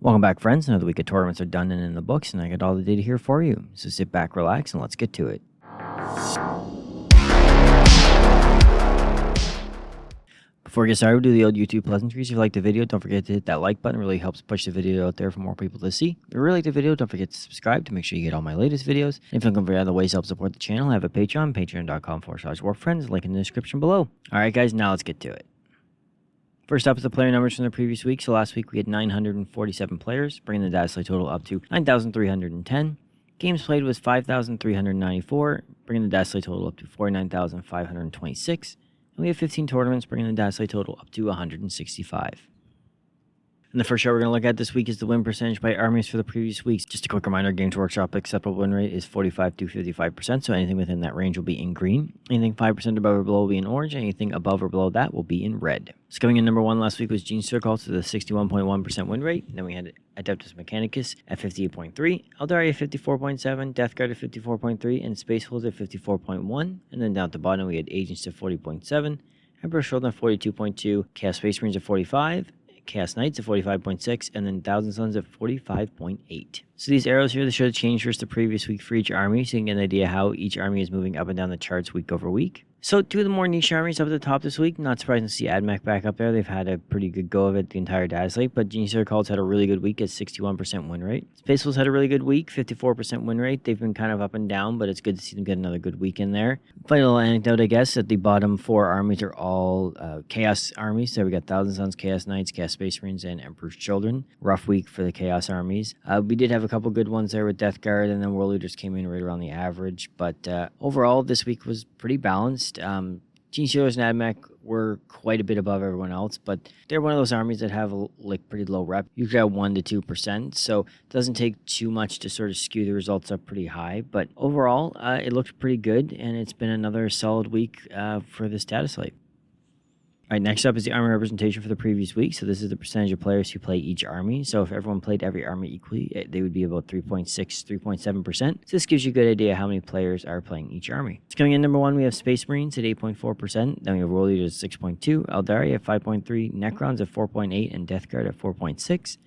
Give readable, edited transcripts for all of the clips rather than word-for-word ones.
Welcome back, friends. Another week of tournaments are done and in the books, and I got all the data here for you. So sit back, relax, and let's get to it. Before we get started, we'll do the old YouTube pleasantries. If you like the video, don't forget to hit that like button. It really helps push the video out there for more people to see. If you really like the video, don't forget to subscribe to make sure you get all my latest videos. And if you're looking for other ways to help support the channel, I have a Patreon, patreon.com/warfriends, link in the description below. All right, guys, now let's get to it. First up is the player numbers from the previous week. So last week we had 947 players, bringing the Dataslate total up to 9,310. Games played was 5,394, bringing the Dataslate total up to 49,526. And we have 15 tournaments, bringing the Dataslate total up to 165. And the first show we're going to look at this week is the win percentage by armies for the previous weeks. Just a quick reminder, Games Workshop acceptable win rate is 45 to 55%, so anything within that range will be in green. Anything 5% above or below will be in orange, anything above or below that will be in red. So coming in number one last week was Gene Circles with a 61.1% win rate. Then we had Adeptus Mechanicus at 58.3, Aeldari at 54.7, Death Guard at 54.3, and Space Wolves at 54.1. And then down at the bottom we had Agents at 40.7, Emperor Shoulder at 42.2, Chaos Space Marines at 45, Chaos Knights at 45.6, and then Thousand Suns at 45.8. So these arrows here, they show the change versus the previous week for each army, so you can get an idea how each army is moving up and down the charts week over week. So two of the more niche armies up at the top this week. Not surprising to see AdMech back up there. They've had a pretty good go of it the entire Dataslate, but Genocide Cults had a really good week at 61% win rate. Space Wolves had a really good week, 54% win rate. They've been kind of up and down, but it's good to see them get another good week in there. Funny little anecdote, I guess, that the bottom four armies are all Chaos armies. So we got Thousand Suns, Chaos Knights, Chaos Space Marines, and Emperor's Children. Rough week for the Chaos armies. We did have a couple good ones there with Death Guard, and then World Leaders came in right around the average. But overall, this week was pretty balanced. Gene Stealers and AdMech were quite a bit above everyone else, but they're one of those armies that have like pretty low rep. You got 1 to 2%, so it doesn't take too much to sort of skew the results up pretty high. But overall, it looked pretty good, and it's been another solid week for this Dataslate. All right, next up is the army representation for the previous week. So this is the percentage of players who play each army. So if everyone played every army equally, they would be about 3.6, 3.7%. So this gives you a good idea how many players are playing each army. So coming in number one, we have Space Marines at 8.4%. Then we have World Leaders at 6.2, Aeldari at 5.3, Necrons at 4.8, and Death Guard at 4.6.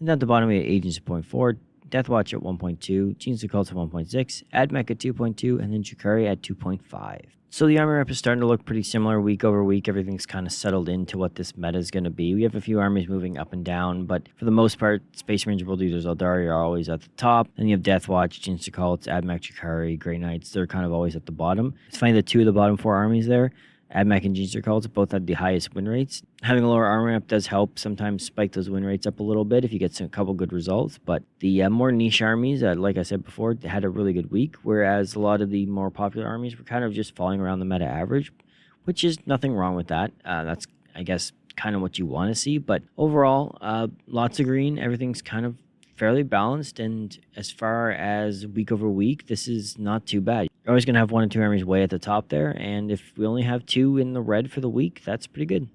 And down at the bottom, we have Agents at 0.4, Death Watch at 1.2, Genes of Cults at 1.6, AdMech at 2.2, and then Drukhari at 2.5. So the army rep is starting to look pretty similar week over week. Everything's kind of settled into what this meta is going to be. We have a few armies moving up and down, but for the most part, Space Marines, World Leaders, Aeldari are always at the top. Then you have Death Watch, Genes of Cults, AdMech, Drukhari, Grey Knights. They're kind of always at the bottom. It's funny that two of the bottom four armies there, AdMech and Genes of Cults, both had the highest win rates. Having a lower armor up does help sometimes spike those win rates up a little bit if you get a couple good results. But the more niche armies, like I said before, had a really good week, whereas a lot of the more popular armies were kind of just falling around the meta average, which is nothing wrong with that. That's, I guess, kind of what you want to see. But overall, lots of green. Everything's kind of fairly balanced, and as far as week over week, this is not too bad. You're always going to have 1 or 2 armies way at the top there, and if we only have 2 in the red for the week, that's pretty good.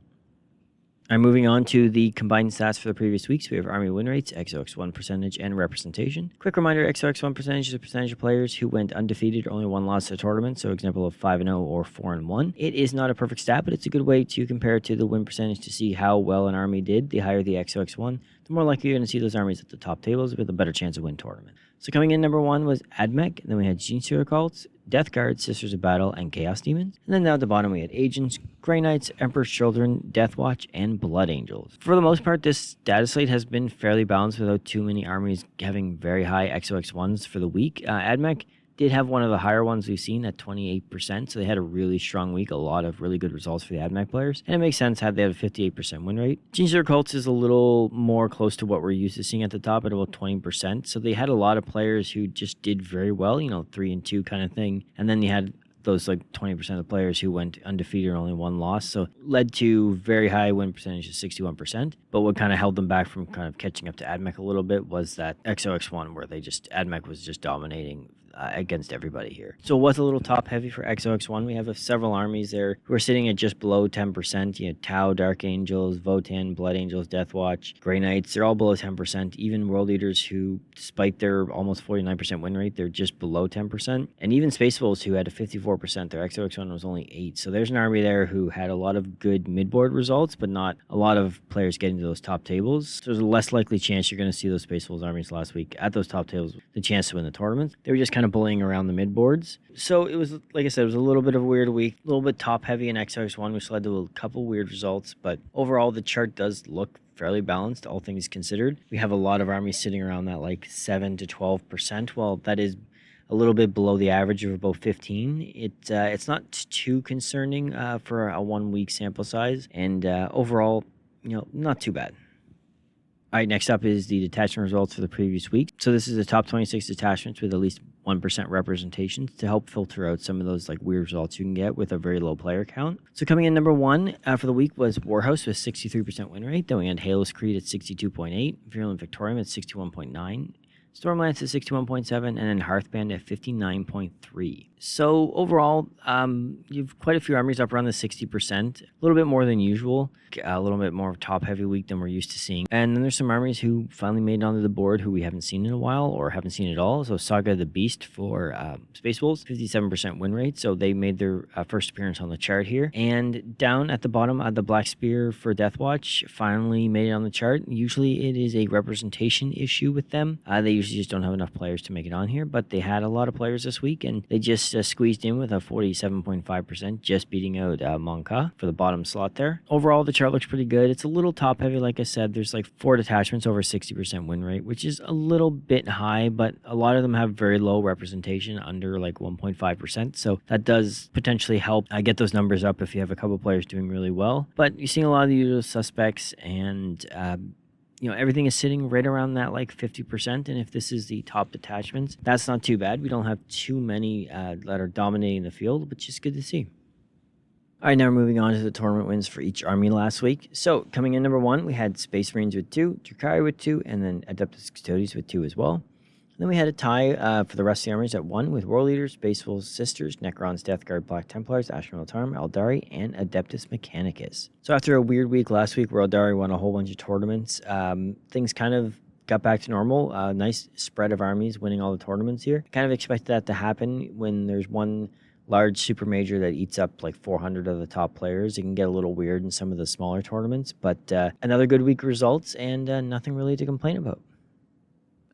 All right, moving on to the combined stats for the previous weeks. We have Army win rates, XOX1 percentage, and representation. Quick reminder, XOX1 percentage is the percentage of players who went undefeated or only one loss at a tournament, so example of 5-0 or 4-1. It is not a perfect stat, but it's a good way to compare it to the win percentage to see how well an army did. The higher the XOX1, the more likely you're going to see those armies at the top tables with a better chance of win tournament. So coming in number one was AdMech, and then we had Genocide Cults, Death Guard, Sisters of Battle, and Chaos Demons. And then down at the bottom we had Agents, Grey Knights, Emperor's Children, Death Watch, and Blood Angels. For the most part, this Dataslate has been fairly balanced without too many armies having very high XOX1s for the week. AdMech did have one of the higher ones we've seen at 28%, so they had a really strong week, a lot of really good results for the AdMech players, and it makes sense had they had a 58% win rate. Genocide Cults is a little more close to what we're used to seeing at the top at about 20%, so they had a lot of players who just did very well, 3-2 kind of thing, and then you had those like 20% of the players who went undefeated or only one loss, so led to very high win percentage of 61%. But what kind of held them back from kind of catching up to AdMech a little bit was that XOX1 where AdMech was just dominating against everybody here. So what's a little top heavy for XOX1? We have several armies there who are sitting at just below 10%. You know, Tau, Dark Angels, Votan, Blood Angels, Deathwatch, Grey Knights, they're all below 10%. Even World Leaders who, despite their almost 49% win rate, they're just below 10%. And even Space Wolves who had a 54%, their XOX1 was only 8. So there's an army there who had a lot of good midboard results, but not a lot of players getting to those top tables. So there's a less likely chance you're going to see those Space Wolves armies last week at those top tables, the chance to win the tournament. They were just kind of bullying around the midboards. So it was, like I said, it was a little bit of a weird week, a little bit top heavy in XOX1, which led to a couple weird results. But overall, the chart does look fairly balanced, all things considered. We have a lot of armies sitting around that like 7 to 12%. Well, that is a little bit below the average of about 15. It's not too concerning for a 1 week sample size, and overall, not too bad. All right, next up is the detachment results for the previous week. So this is the top 26 detachments with at least 1% representation to help filter out some of those like weird results you can get with a very low player count. So coming in number 1 for the week was Warhouse with 63% win rate. Then we had Halos Creed at 62.8, Virulent Vectorium at 61.9, Stormlance at 61.7, and then Hearthband at 59.3. So overall, you have quite a few armies up around the 60%, a little bit more than usual, a little bit more top-heavy week than we're used to seeing. And then there's some armies who finally made it onto the board who we haven't seen in a while or haven't seen at all. So Saga the Beast for Space Wolves, 57% win rate, so they made their first appearance on the chart here. And down at the bottom, the Black Spear for Deathwatch finally made it on the chart. Usually it is a representation issue with them. They usually just don't have enough players to make it on here, but they had a lot of players this week, and they just squeezed in with a 47.5%, just beating out Monka for the bottom slot there. Overall, the chart looks pretty good. It's a little top heavy, like I said. There's like 4 detachments over 60% win rate, which is a little bit high, but a lot of them have very low representation, under like 1.5%. So that does potentially help get those numbers up if you have a couple players doing really well. But you're seeing a lot of the usual suspects, and everything is sitting right around that like 50%. And if this is the top detachments, that's not too bad. We don't have too many that are dominating the field, which is good to see. All right, now we're moving on to the tournament wins for each army last week. So coming in number 1, we had Space Marines with 2, Drukhari with 2, and then Adeptus Custodes with 2 as well. Then we had a tie for the rest of the armies at 1 with World Leaders, Space Wolves, Sisters, Necrons, Death Guard, Black Templars, Ashram Militarum, Aeldari, and Adeptus Mechanicus. So after a weird week last week where Aeldari won a whole bunch of tournaments, things kind of got back to normal. Nice spread of armies winning all the tournaments here. Kind of expected that to happen when there's one large super major that eats up like 400 of the top players. It can get a little weird in some of the smaller tournaments, but another good week of results, and nothing really to complain about.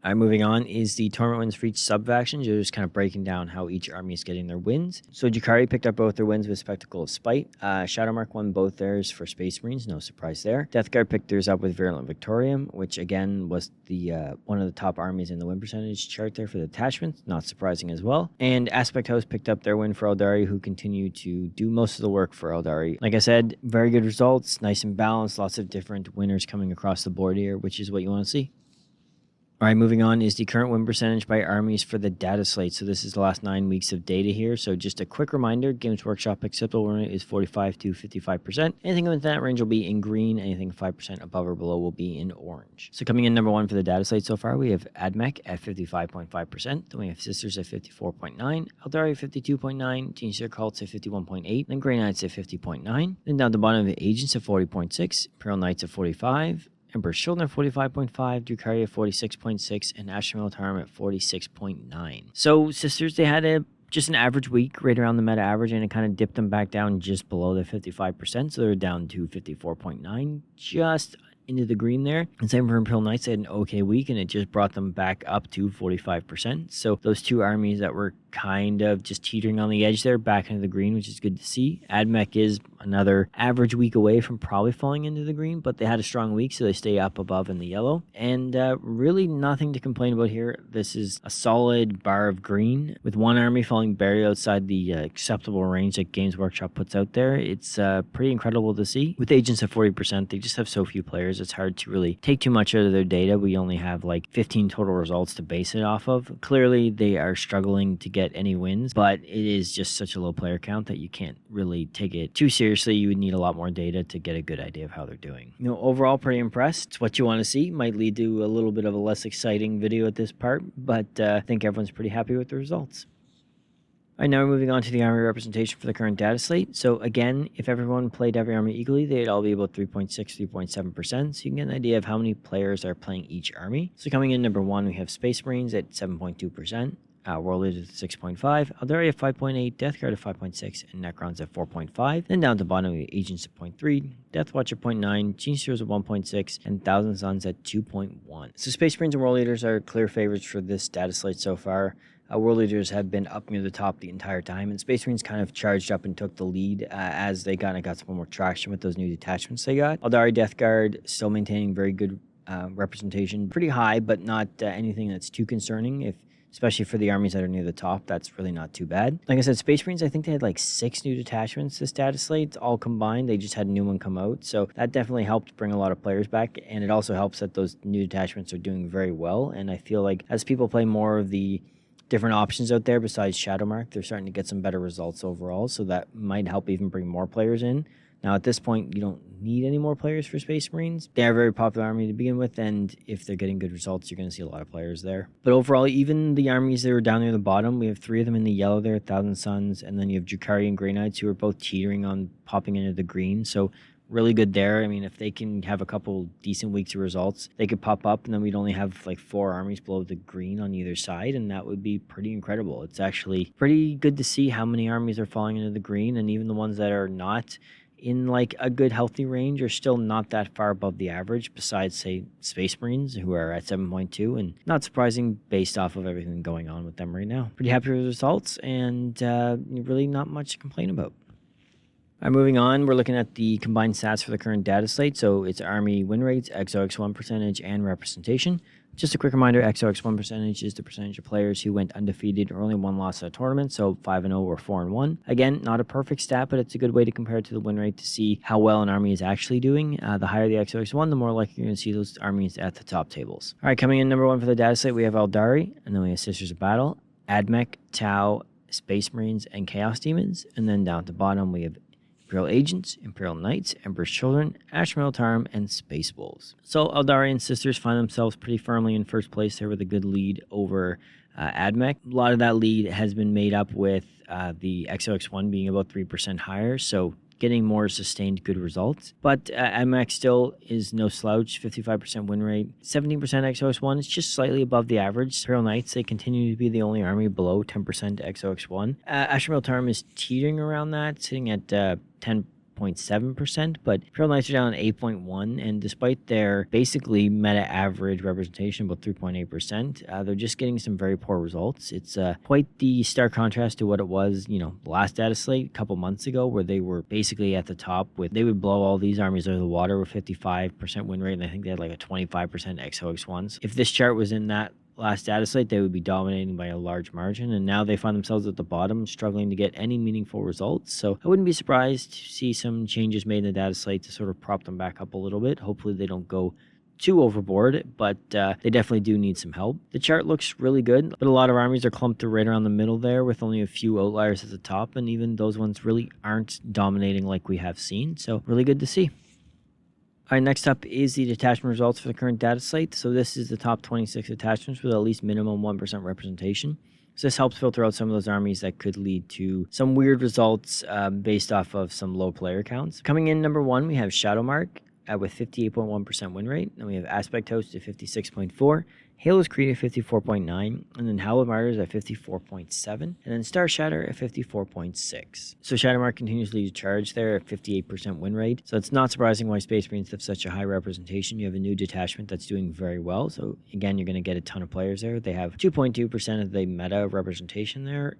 All right, moving on is the tournament wins for each sub-faction. You're just kind of breaking down how each army is getting their wins. So Drukhari picked up both their wins with Spectacle of Spite. Shadowmark won both theirs for Space Marines, no surprise there. Death Guard picked theirs up with Virulent Vectorium, which again was the one of the top armies in the win percentage chart there for the detachments, not surprising as well. And Aspect House picked up their win for Aeldari, who continue to do most of the work for Aeldari. Like I said, very good results, nice and balanced, lots of different winners coming across the board here, which is what you want to see. All right, moving on is the current win percentage by armies for the Dataslate. So this is the last 9 weeks of data here. So just a quick reminder, Games Workshop acceptable win rate is 45 to 55%. Anything within that range will be in green. Anything 5% above or below will be in orange. So coming in number 1 for the Dataslate so far, we have AdMech at 55.5%. Then we have Sisters at 54.9, Aeldari at 52.9, Geneshare Cults at 51.8, then Grey Knights at 50.9. Then down the bottom, the Agents at 40.6, Imperial Knights at 45, Emperor's Children at 45.5, Drukhari at 46.6, and Ashram Militarum at 46.9. So Sisters, they had just an average week right around the meta average, and it kind of dipped them back down just below the 55%. So they're down to 54.9, just into the green there. And same for Imperial Knights, they had an okay week, and it just brought them back up to 45%. So those two armies that were kind of just teetering on the edge there, back into the green, which is good to see. AdMech is another average week away from probably falling into the green, but they had a strong week, so they stay up above in the yellow. And really nothing to complain about here. This is a solid bar of green, with one army falling barely outside the acceptable range that Games Workshop puts out there. It's pretty incredible to see. With Agents at 40%, they just have so few players. It's hard to really take too much out of their data. We only have like 15 total results to base it off of. Clearly, they are struggling to get any wins, but it is just such a low player count that you can't really take it too seriously obviously you would need a lot more data to get a good idea of how they're doing. Overall, pretty impressed. It's what you want to see. Might lead to a little bit of a less exciting video at this part, but I think everyone's pretty happy with the results. All right, now we're moving on to the army representation for the current data slate. So again, if everyone played every army equally, they'd all be about 3.6, 3.7%. So you can get an idea of how many players are playing each army. So coming in number 1, we have Space Marines at 7.2%. World Leaders at 6.5, Aeldari at 5.8, Death Guard at 5.6, and Necrons at 4.5. Then down to bottom, we have Agents at 0.3, Death Watch at 0.9, Genestealers at 1.6, and Thousand Suns at 2.1. So Space Marines and World Leaders are clear favorites for this data slate so far. World Leaders have been up near the top the entire time, and Space Marines kind of charged up and took the lead as they kind of got some more traction with those new detachments they got. Aeldari Death Guard still maintaining very good representation, pretty high, but not anything that's too concerning. Especially for the armies that are near the top, that's really not too bad. Like I said, Space Marines, I think they had like 6 new detachments this data slate, all combined. They just had a new one come out. So that definitely helped bring a lot of players back. And it also helps that those new detachments are doing very well. And I feel like as people play more of the different options out there besides Shadowmark, they're starting to get some better results overall. So that might help even bring more players in. Now, at this point, you don't need any more players for Space Marines. They are a very popular army to begin with, and if they're getting good results, you're going to see a lot of players there. But overall, even the armies that are down near the bottom, we have 3 of them in the yellow there, Thousand Suns, and then you have Drukhari and Grey Knights, who are both teetering on popping into the green. So really good there. I mean, if they can have a couple decent weeks of results, they could pop up, and then we'd only have like 4 armies below the green on either side, and that would be pretty incredible. It's actually pretty good to see how many armies are falling into the green, and even the ones that are not in like a good healthy range are still not that far above the average, besides say Space Marines, who are at 7.2, and not surprising based off of everything going on with them right now. Pretty happy with the results, and really not much to complain about. All right, moving on, we're looking at the combined stats for the current data slate. So it's army win rates, XOX1 percentage, and representation. Just a quick reminder, XOX1 percentage is the percentage of players who went undefeated or only 1 loss at a tournament, so 5-0 or 4-1. Again, not a perfect stat, but it's a good way to compare it to the win rate to see how well an army is actually doing. The higher the XOX1, the more likely you're going to see those armies at the top tables. All right, coming in number 1 for the data slate, we have Aeldari, and then we have Sisters of Battle, Admech, Tau, Space Marines, and Chaos Demons. And then down at the bottom, we have Imperial Agents, Imperial Knights, Emperor's Children, Ash Militarum, and Space Wolves. So Aeldari and Sisters find themselves pretty firmly in first place there with a good lead over Admech. A lot of that lead has been made up with the XOX1 being about 3% higher, so getting more sustained good results. But Admech still is no slouch, 55% win rate, 17% XOX1. It's just slightly above the average. Imperial Knights, they continue to be the only army below 10% XOX1. Ash Militarum is teetering around that, sitting at 10.7%, but Imperial Knights are down 8.1, and despite their basically meta average representation, about 3.8%, they're just getting some very poor results. It's quite the stark contrast to what it was, the last data slate a couple months ago, where they were basically at the top they would blow all these armies out of the water with 55% win rate, and I think they had like a 25% XOX1s. If this chart was in that last data slate, they would be dominating by a large margin, and now they find themselves at the bottom, struggling to get any meaningful results. So I wouldn't be surprised to see some changes made in the data slate to sort of prop them back up a little bit. Hopefully they don't go too overboard, but they definitely do need some help. The chart looks really good, but a lot of armies are clumped right around the middle there with only a few outliers at the top, and even those ones really aren't dominating like we have seen. So really good to see. All right, next up is the detachment results for the current data slate. So this is the top 26 detachments with at least minimum 1% representation. So this helps filter out some of those armies that could lead to some weird results based off of some low player counts. Coming in number 1, we have Shadowmark with 58.1% win rate. Then we have Aspect Host at 56.4%. Halo's Creed at 54.9%, and then Howl of Martyrs at 54.7%, and then Star Shatter at 54.6%. So Shadowmark continues to lead the charge there at 58% win rate. So it's not surprising why Space Marines have such a high representation. You have a new detachment that's doing very well. So again, you're going to get a ton of players there. They have 2.2% of the meta representation there.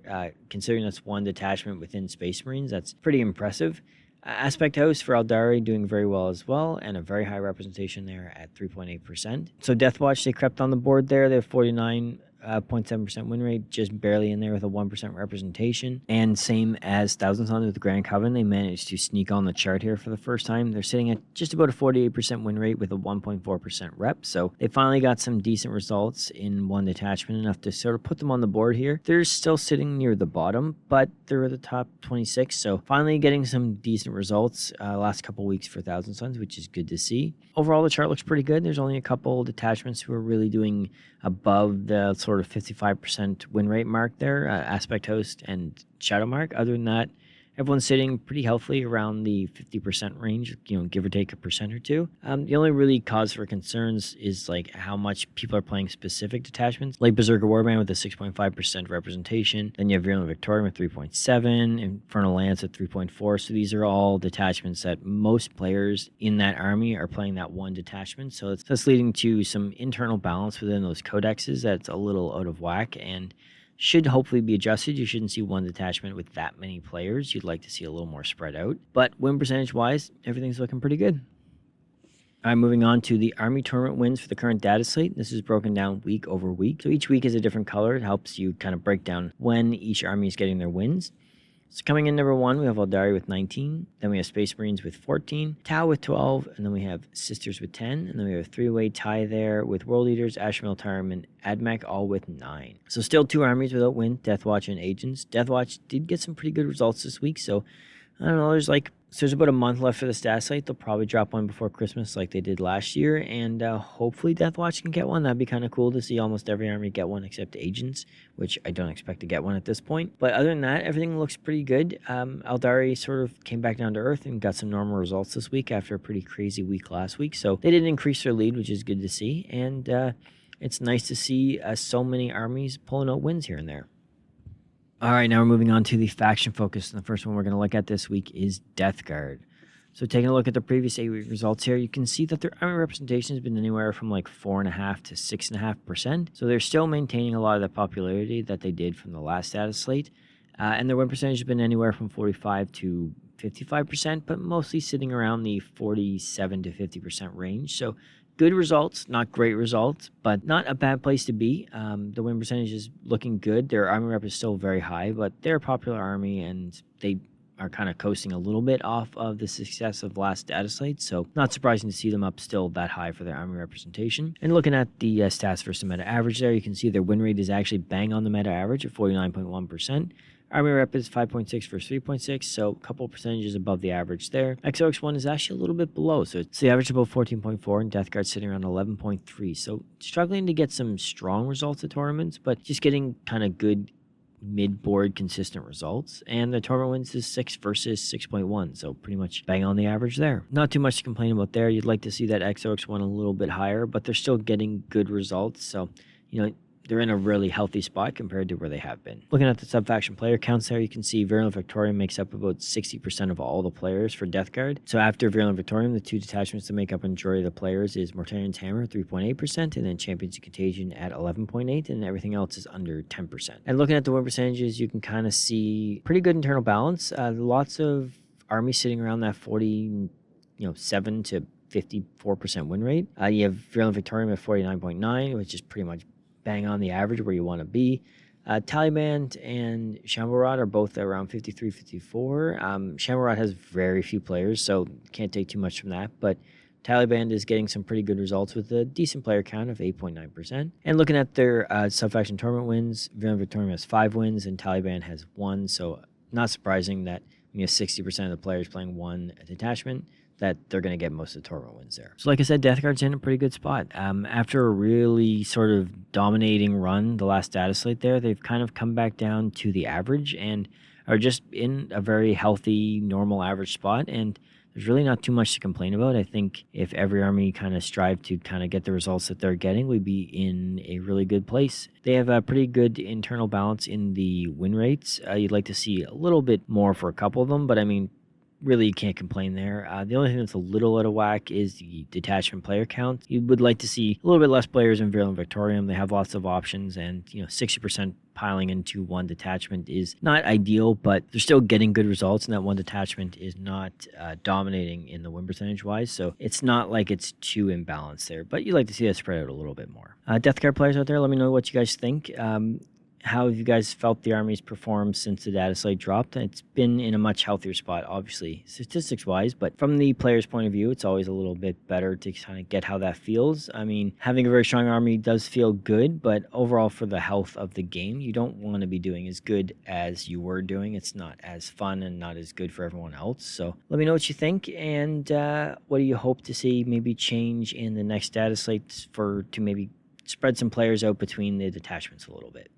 Considering that's one detachment within Space Marines, that's pretty impressive. Aspect Host for Aeldari doing very well as well, and a very high representation there at 3.8%. So Death Watch, they crept on the board there. They have 49 0.7% win rate, just barely in there with a 1% representation. And same as Thousand Sons with the Grand Coven, they managed to sneak on the chart here for the first time. They're sitting at just about a 48% win rate with a 1.4% rep. So they finally got some decent results in one detachment, enough to sort of put them on the board here. They're still sitting near the bottom, but they're at the top 26. So finally getting some decent results last couple weeks for Thousand Sons, which is good to see. Overall, the chart looks pretty good. There's only a couple detachments who are really doing above the sort of 55% win rate mark there, Aspect Host and Shadow Mark. Other than that, everyone's sitting pretty healthily around the 50% range, give or take a percent or two. The only really cause for concerns is like how much people are playing specific detachments, like Berzerker Warband with a 6.5% representation. Then you have Virulent Vectorium with 3.7, Infernal Lance at 3.4. So these are all detachments that most players in that army are playing that one detachment. So that's leading to some internal balance within those codexes that's a little out of whack and should hopefully be adjusted. You shouldn't see one detachment with that many players. You'd like to see a little more spread out. But win percentage wise, everything's looking pretty good. All right, moving on to the Army Tournament wins for the current data slate. This is broken down week over week. So each week is a different color. It helps you kind of break down when each army is getting their wins. So coming in number 1, we have Aeldari with 19. Then we have Space Marines with 14. Tau with 12. And then we have Sisters with 10. And then we have a 3-way tie there with World Eaters, Ashmel Tarim, and Admech all with 9. So still 2 armies without win, Deathwatch and Agents. Deathwatch did get some pretty good results this week. So I don't know, there's about a month left for the stat slate. They'll probably drop one before Christmas like they did last year. And hopefully Deathwatch can get one. That'd be kind of cool to see almost every army get one except Agents, which I don't expect to get one at this point. But other than that, everything looks pretty good. Aeldari sort of came back down to earth and got some normal results this week after a pretty crazy week last week. So they did increase their lead, which is good to see. And it's nice to see so many armies pulling out wins here and there. All right, now we're moving on to the faction focus. And the first one we're going to look at this week is Death Guard. So taking a look at the previous 8-week results here, you can see that their army representation has been anywhere from like 4.5 to 6.5%. So they're still maintaining a lot of the popularity that they did from the last data slate. And their win percentage has been anywhere from 45 to 55%, but mostly sitting around the 47 to 50% range. So good results, not great results, but not a bad place to be. The win percentage is looking good. Their army rep is still very high, but they're a popular army, and they are kind of coasting a little bit off of the success of last data slate. So not surprising to see them up still that high for their army representation. And looking at the stats versus the meta average there, you can see their win rate is actually bang on the meta average at 49.1%. Army rep is 5.6 versus 3.6, so a couple percentages above the average there. XOX1 is actually a little bit below, so it's the average about 14.4, and Death Guard sitting around 11.3. So struggling to get some strong results at tournaments, but just getting kind of good mid-board consistent results. And the tournament wins is 6 versus 6.1, so pretty much bang on the average there. Not too much to complain about there. You'd like to see that XOX1 a little bit higher, but they're still getting good results, so they're in a really healthy spot compared to where they have been. Looking at the sub-faction player counts there, you can see Virulent Vectorium makes up about 60% of all the players for Death Guard. So after Virulent Vectorium, the 2 detachments that make up a majority of the players is Mortarian's Hammer, 3.8%, and then Champions of Contagion at 11.8%, and everything else is under 10%. And looking at the win percentages, you can kind of see pretty good internal balance. Lots of armies sitting around that 47 to 54% win rate. You have Virulent Vectorium at 49.9, which is pretty much bang on the average where you want to be. Taliban and Shambarad are both around 53, 54. Shambarad has very few players, so can't take too much from that. But Taliban is getting some pretty good results with a decent player count of 8.9%. And looking at their sub-faction tournament wins, Virulent Vectorium has 5 wins and Taliban has 1. So not surprising that 60% of the players playing one detachment, that they're going to get most of the tournament wins there. So like I said, Death Guard's in a pretty good spot. After a really sort of dominating run the last data slate there, they've kind of come back down to the average and are just in a very healthy, normal average spot. And there's really not too much to complain about. I think if every army kind of strived to kind of get the results that they're getting, we'd be in a really good place. They have a pretty good internal balance in the win rates. You'd like to see a little bit more for a couple of them, but I mean, really you can't complain there. The only thing that's a little out of whack is the detachment player count. You would like to see a little bit less players in Virulent Vectorium. They have lots of options, and 60% piling into one detachment is not ideal, but they're still getting good results, and that one detachment is not dominating in the win percentage wise, so it's not like it's too imbalanced there, but you like to see that spread out a little bit more. Death Guard players out there, let me know what you guys think. How have you guys felt the armies performed since the Dataslate dropped? It's been in a much healthier spot, obviously, statistics-wise, but from the player's point of view, it's always a little bit better to kind of get how that feels. I mean, having a very strong army does feel good, but overall for the health of the game, you don't want to be doing as good as you were doing. It's not as fun and not as good for everyone else. So let me know what you think, and what do you hope to see maybe change in the next Dataslate to maybe spread some players out between the detachments a little bit.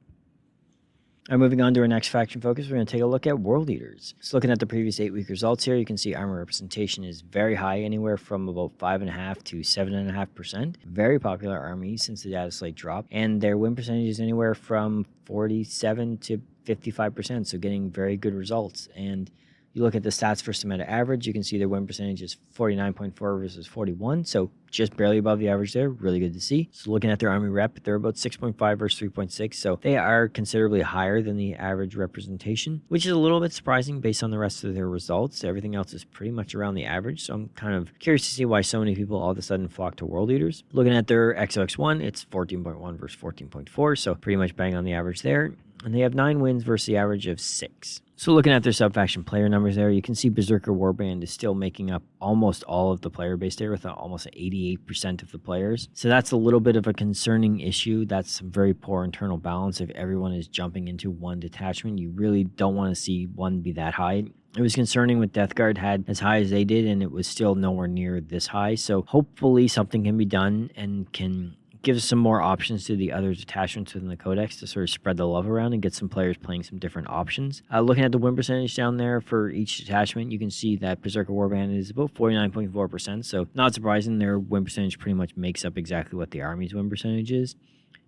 All right, moving on to our next faction focus, we're going to take a look at World Eaters. So looking at the previous 8-week results here, you can see armor representation is very high, anywhere from about 5.5% to 7.5%. Very popular army since the Dataslate drop, and their win percentage is anywhere from 47 to 55%, so getting very good results. And you look at the stats for Meta average, you can see their win percentage is 49.4 versus 41, so just barely above the average there. Really good to see. So looking at their army rep, they're about 6.5 versus 3.6, so they are considerably higher than the average representation, which is a little bit surprising based on the rest of their results. Everything else is pretty much around the average, so I'm kind of curious to see why so many people all of a sudden flock to World Eaters. Looking at their XOX1, it's 14.1 versus 14.4, so pretty much bang on the average there. And they have 9 wins versus the average of 6. So looking at their sub-faction player numbers there, you can see Bezerker Warband is still making up almost all of the player base there with almost 88% of the players. So that's a little bit of a concerning issue. That's some very poor internal balance. If everyone is jumping into one detachment, you really don't want to see one be that high. It was concerning with Death Guard had as high as they did, and it was still nowhere near this high. So hopefully something can be done and can give some more options to the other detachments within the codex to sort of spread the love around and get some players playing some different options. Looking at the win percentage down there for each detachment, you can see that Berzerker Warband is about 49.4%, so not surprising. Their win percentage pretty much makes up exactly what the Army's win percentage is.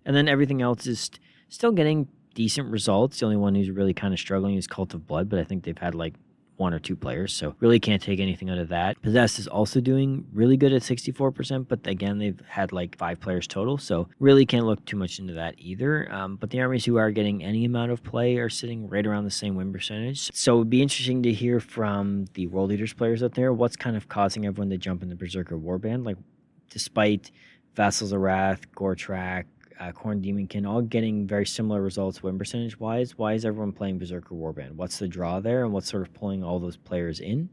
And then everything else is still getting decent results. The only one who's really kind of struggling is Cult of Blood, but I think they've had like 1 or 2 players, so really can't take anything out of that. Possessed is also doing really good at 64%, but again, they've had like 5 players total, so really can't look too much into that either. But the armies who are getting any amount of play are sitting right around the same win percentage. So it'd be interesting to hear from the World Eaters players out there what's kind of causing everyone to jump in the Berzerker Warband. Like, despite Vassals of Wrath, Gortrak, Khorne Demonkin, all getting very similar results win percentage wise. Why is everyone playing Berzerker Warband? What's the draw there, and what's sort of pulling all those players in?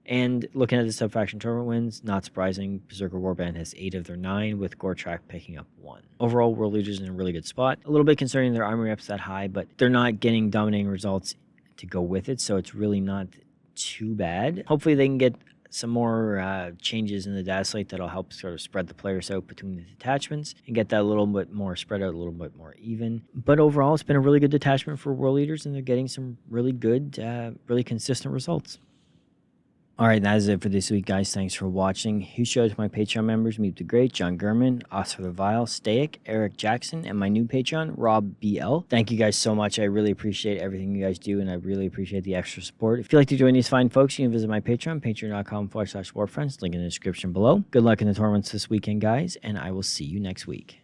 And looking at the sub-faction tournament wins, not surprising, Berzerker Warband has 8 of their 9, with Gortrak picking up 1. Overall, World Leaders in a really good spot. A little bit concerning their army reps that high, but they're not getting dominating results to go with it, so it's really not too bad. Hopefully they can get some more changes in the Dataslate that'll help sort of spread the players out between the detachments and get that a little bit more spread out, a little bit more even. But overall, it's been a really good detachment for World Leaders, and they're getting some really good, really consistent results. All right, that is it for this week, guys. Thanks for watching. Huge shout out to my Patreon members, Meep the Great, John Gurman, Oscar the Vile, Staic, Eric Jackson, and my new Patreon, Rob BL. Thank you guys so much. I really appreciate everything you guys do, and I really appreciate the extra support. If you'd like to join these fine folks, you can visit my Patreon, patreon.com/warfriends, link in the description below. Good luck in the tournaments this weekend, guys, and I will see you next week.